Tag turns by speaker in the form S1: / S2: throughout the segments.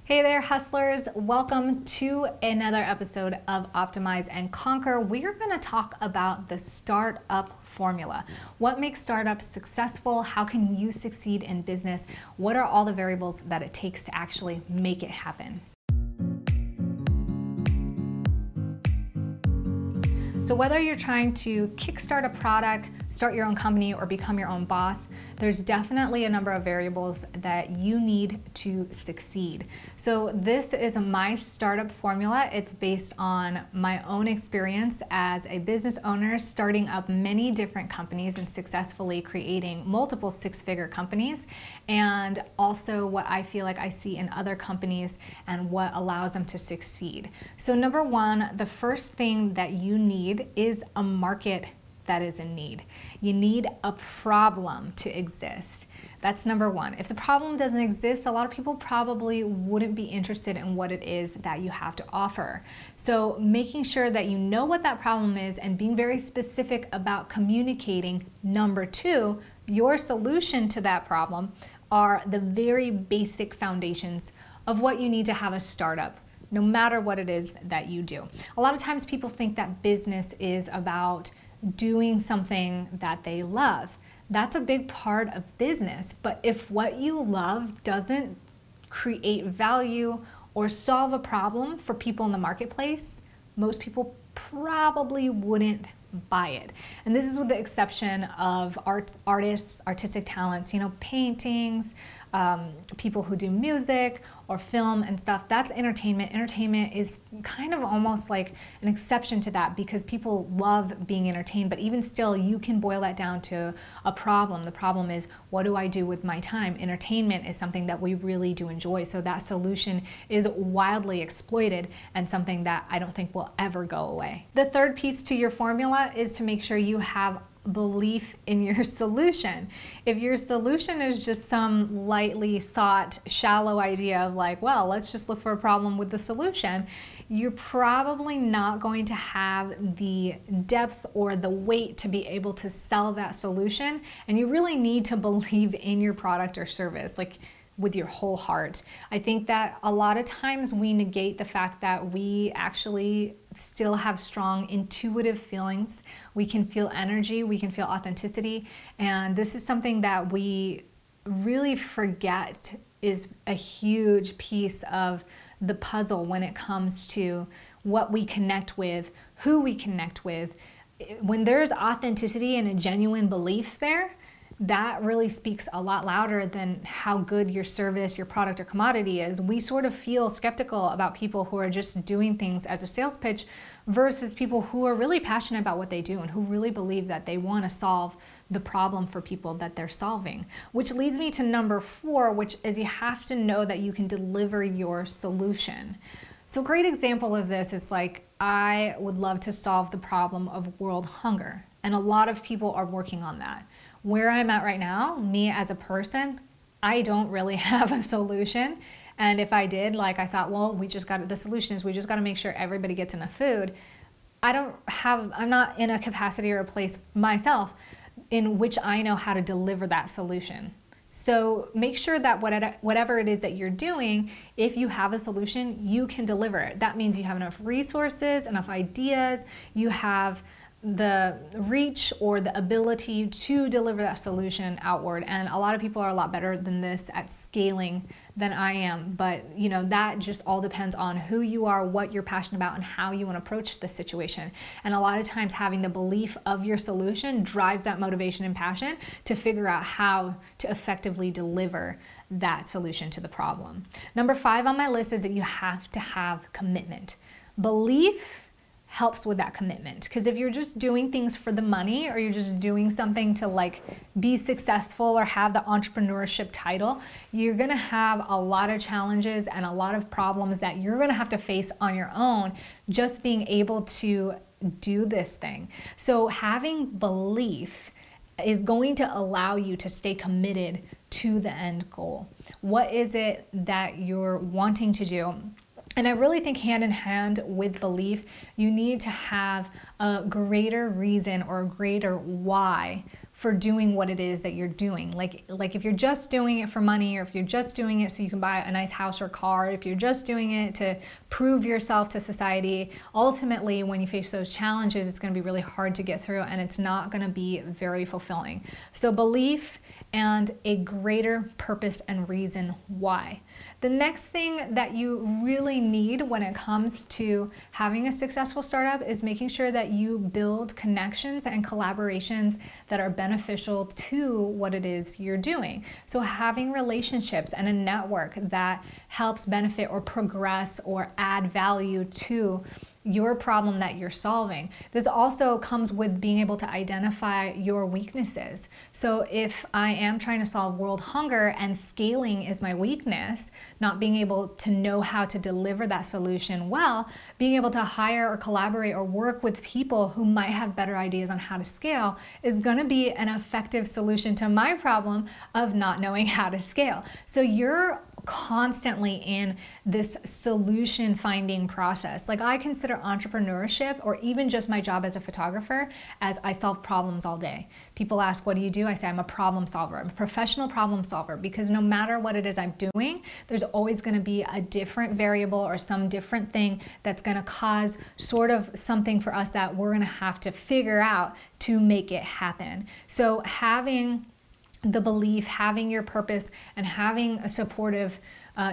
S1: Hey there, hustlers. Welcome to another episode of Optimize and Conquer. We are going to talk about the startup formula. What makes startups successful? How can you succeed in business? What are all the variables that it takes to actually make it happen? So whether you're trying to kickstart a product, start your own company, or become your own boss, there's definitely a number of variables that you need to succeed. So this is my startup formula. It's based on my own experience as a business owner, starting up many different companies and successfully creating multiple six-figure companies, and also what I feel like I see in other companies and what allows them to succeed. So number one, the first thing that you need is a market that is in need. You need a problem to exist. That's number one. If the problem doesn't exist, a lot of people probably wouldn't be interested in what it is that you have to offer. So making sure that you know what that problem is and being very specific about communicating. Number two, your solution to that problem are the very basic foundations of what you need to have a startup, no matter what it is that you do. A lot of times people think that business is about doing something that they love. That's a big part of business, but if what you love doesn't create value or solve a problem for people in the marketplace, most people probably wouldn't buy it. And this is with the exception of artists, artistic talents, paintings, people who do music or film and stuff. That's entertainment. Entertainment is kind of almost like an exception to that because people love being entertained, but even still, you can boil that down to a problem. The problem is, what do I do with my time? Entertainment is something that we really do enjoy, so that solution is wildly exploited and something that I don't think will ever go away. The third piece to your formula is to make sure you have belief in your solution. If your solution is just some lightly thought, shallow idea of like, well, let's just look for a problem with the solution, you're probably not going to have the depth or the weight to be able to sell that solution. And you really need to believe in your product or service, like with your whole heart. I think that a lot of times we negate the fact that we actually still have strong intuitive feelings. We can feel energy, we can feel authenticity, and this is something that we really forget is a huge piece of the puzzle when it comes to what we connect with, who we connect with. When there's authenticity and a genuine belief there, that really speaks a lot louder than how good your service, your product, or commodity is. We sort of feel skeptical about people who are just doing things as a sales pitch versus people who are really passionate about what they do and who really believe that they want to solve the problem for people that they're solving. Which leads me to number four, which is you have to know that you can deliver your solution. So a great example of this is like, I would love to solve the problem of world hunger, and a lot of people are working on that. Where I'm at right now, me as a person, I don't really have a solution. And if I did, like I thought, well, we just got to make sure everybody gets enough food. I'm not in a capacity or a place myself in which I know how to deliver that solution. So make sure that whatever it is that you're doing, if you have a solution, you can deliver it. That means you have enough resources, enough ideas, you have the reach or the ability to deliver that solution outward. And a lot of people are a lot better than this at scaling than I am, but that just all depends on who you are, what you're passionate about, and how you want to approach the situation. And a lot of times having the belief of your solution drives that motivation and passion to figure out how to effectively deliver that solution to the problem. Number 5 on my list is that you have to have commitment. Belief helps with that commitment, because if you're just doing things for the money, or you're just doing something to like be successful or have the entrepreneurship title, you're gonna have a lot of challenges and a lot of problems that you're gonna have to face on your own just being able to do this thing. So having belief is going to allow you to stay committed to the end goal. What is it that you're wanting to do? And I really think hand in hand with belief, you need to have a greater reason or a greater why for doing what it is that you're doing. Like if you're just doing it for money, or if you're just doing it so you can buy a nice house or car, if you're just doing it to prove yourself to society, ultimately when you face those challenges, it's going to be really hard to get through, and it's not going to be very fulfilling. So belief and a greater purpose and reason why. The next thing that you really need when it comes to having a successful startup is making sure that you build connections and collaborations that are beneficial to what it is you're doing. So having relationships and a network that helps benefit or progress or add value to your problem that you're solving. This also comes with being able to identify your weaknesses. So if I am trying to solve world hunger and scaling is my weakness, not being able to know how to deliver that solution well, being able to hire or collaborate or work with people who might have better ideas on how to scale is going to be an effective solution to my problem of not knowing how to scale. So you're constantly in this solution finding process. Like I consider entrepreneurship, or even just my job as a photographer, as I solve problems all day. People ask, what do you do? I say I'm a problem solver. I'm a professional problem solver, because no matter what it is I'm doing, there's always going to be a different variable or some different thing that's going to cause sort of something for us that we're going to have to figure out to make it happen. So having the belief, having your purpose, and having a supportive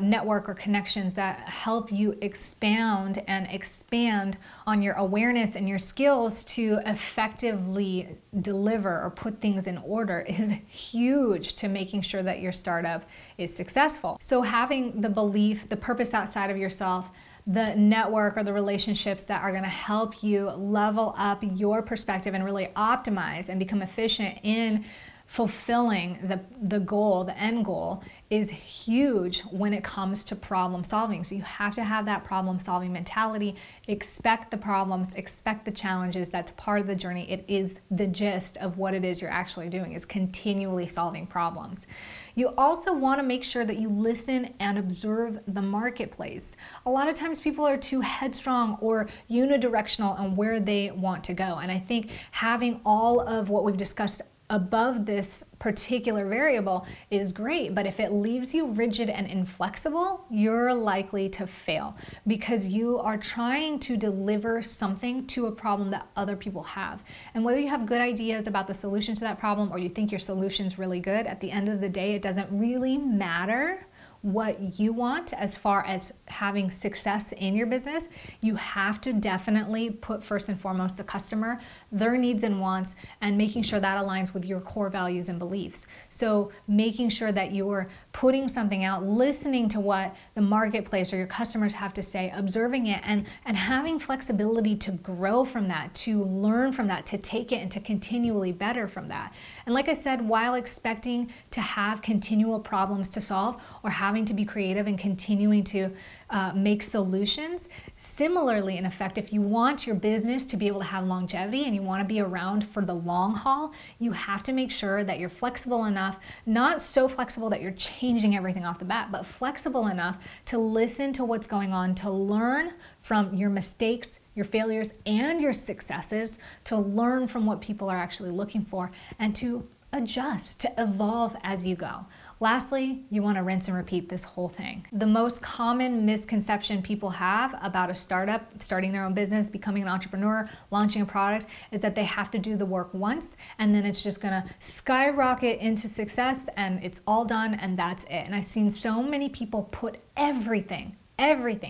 S1: network or connections that help you expound and expand on your awareness and your skills to effectively deliver or put things in order is huge to making sure that your startup is successful. So having the belief, the purpose outside of yourself, the network or the relationships that are going to help you level up your perspective and really optimize and become efficient in fulfilling the goal, the end goal, is huge when it comes to problem solving. So you have to have that problem solving mentality, expect the problems, expect the challenges. That's part of the journey. It is the gist of what it is you're actually doing, is continually solving problems. You also want to make sure that you listen and observe the marketplace. A lot of times people are too headstrong or unidirectional on where they want to go. And I think having all of what we've discussed above this particular variable is great, but if it leaves you rigid and inflexible, you're likely to fail, because you are trying to deliver something to a problem that other people have. And whether you have good ideas about the solution to that problem or you think your solution's really good, at the end of the day, it doesn't really matter what you want as far as having success in your business. You have to definitely put first and foremost the customer, their needs and wants, and making sure that aligns with your core values and beliefs. So making sure that you're putting something out, listening to what the marketplace or your customers have to say, observing it, and having flexibility to grow from that, to learn from that, to take it and to continually better from that. And like I said, while expecting to have continual problems to solve or having to be creative and continuing to make solutions, similarly, in effect, if you want your business to be able to have longevity and you want to be around for the long haul, you have to make sure that you're flexible enough, not so flexible that you're changing everything off the bat, but flexible enough to listen to what's going on, to learn from your mistakes, your failures, and your successes, to learn from what people are actually looking for, and to adjust, to evolve as you go. Lastly, you want to rinse and repeat this whole thing. The most common misconception people have about a startup, starting their own business, becoming an entrepreneur, launching a product, is that they have to do the work once and then it's just gonna skyrocket into success and it's all done and that's it. And I've seen so many people put everything,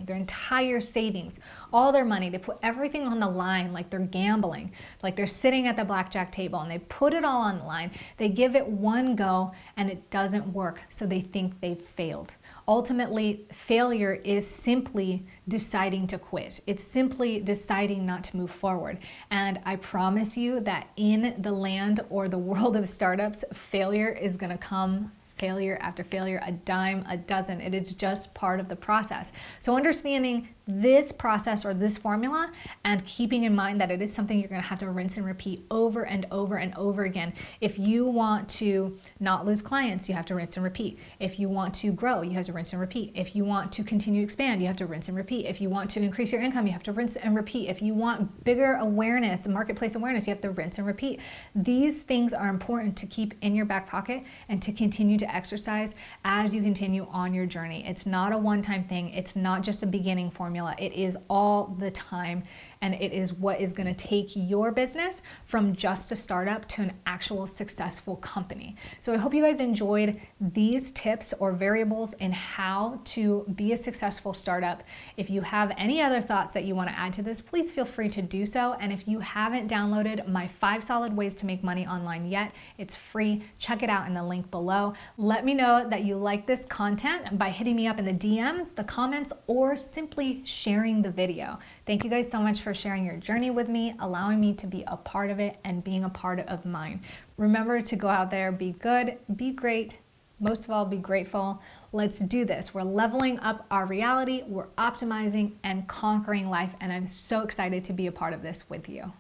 S1: their entire savings, all their money, they put everything on the line, like they're gambling, like they're sitting at the blackjack table, and they put it all on the line. They give it one go and it doesn't work, so they think they've failed. Ultimately, failure is simply deciding to quit. It's simply deciding not to move forward. And I promise you that in the land or the world of startups, failure is gonna come failure after failure, a dime a dozen. It is just part of the process. So understanding this process or this formula and keeping in mind that it is something you're going to have to rinse and repeat over and over and over again. If you want to not lose clients, you have to rinse and repeat. If you want to grow, you have to rinse and repeat. If you want to continue to expand, you have to rinse and repeat. If you want to increase your income, you have to rinse and repeat. If you want bigger awareness, marketplace awareness, you have to rinse and repeat. These things are important to keep in your back pocket and to continue to exercise as you continue on your journey. It's not a one-time thing. It's not just a beginning formula. It is all the time, and it is what is going to take your business from just a startup to an actual successful company. So I hope you guys enjoyed these tips or variables in how to be a successful startup. If you have any other thoughts that you want to add to this, please feel free to do so. And if you haven't downloaded my 5 solid ways to make money online yet, it's free. Check it out in the link below. Let me know that you like this content by hitting me up in the DMs, the comments, or simply sharing the video. Thank you guys so much for sharing your journey with me, allowing me to be a part of it and being a part of mine. Remember to go out there, be good, be great, most of all, be grateful. Let's do this. We're leveling up our reality, we're optimizing and conquering life, and I'm so excited to be a part of this with you.